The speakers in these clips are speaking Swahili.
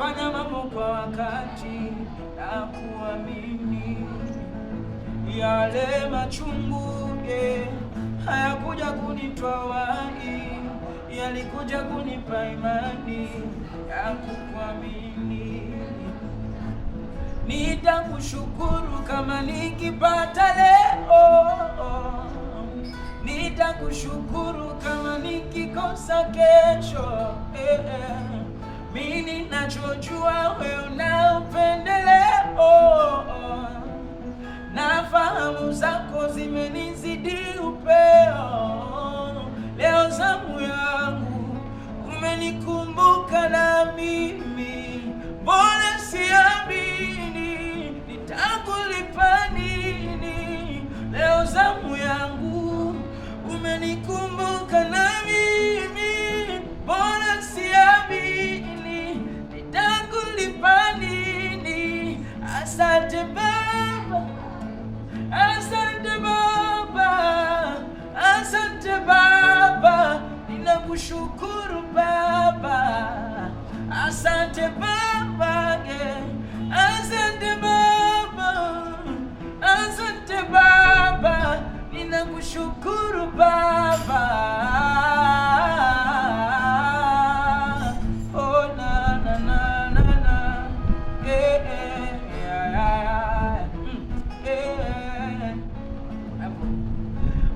unafanya mambo kwa wakati na kuamini. Yale machungu hayakuja kunitoa wai, yalikuja kunipa imani ya kukuamini. Nitakushukuru kama nikipata leo, nitakushukuru kama nikikosa kesho. Mimi ninachojua wewe una upendeleo, na fahamu zako zimenizidi upeo. Leo zamu yangu umenikumbuka, na mimi mbona siamini nitakulipa nini? Leo zamu yangu umenikumbuka, na mimi mbona siamini nitakulipa nini? Asante Baba, asante Baba, asante Baba, ninakushukuru Baba. Asante Baba, asante Baba, asante Baba, ninakushukuru Baba. Oh na na na na na,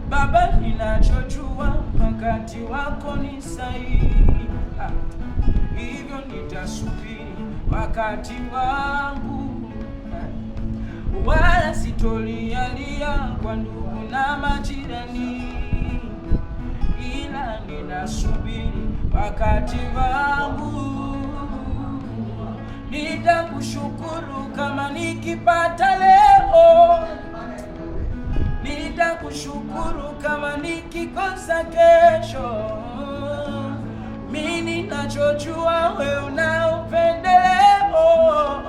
Baba, ninachojua wakati wako ni sahihi, hivyo nitasubiri wakati wangu, wala sitolialia kwa ndugu na majirani, ila ninasubiri wakati wangu. Nitakushukuru kama nikipata leo, nitakushukuru kama nikikosa kesho. Mimi ninachojua wewe una upendeleo,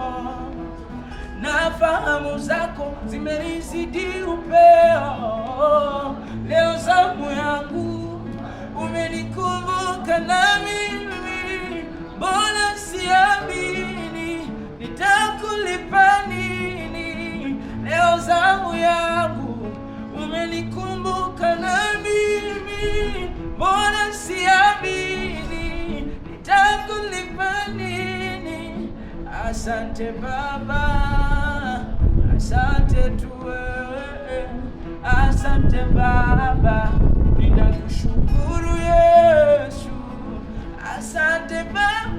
na fahamu zako zimenizidi upeo. Leo zamu yangu umenikumbuka, na mimi mbona siamini nitakulipa nini? Leo zamu yangu umenikumbuka, na mimi mbona siamini nitakulipa nini? Asante Baba, asante tu wewe, asante Baba, ninakushukuru Yesu. Asante Baba,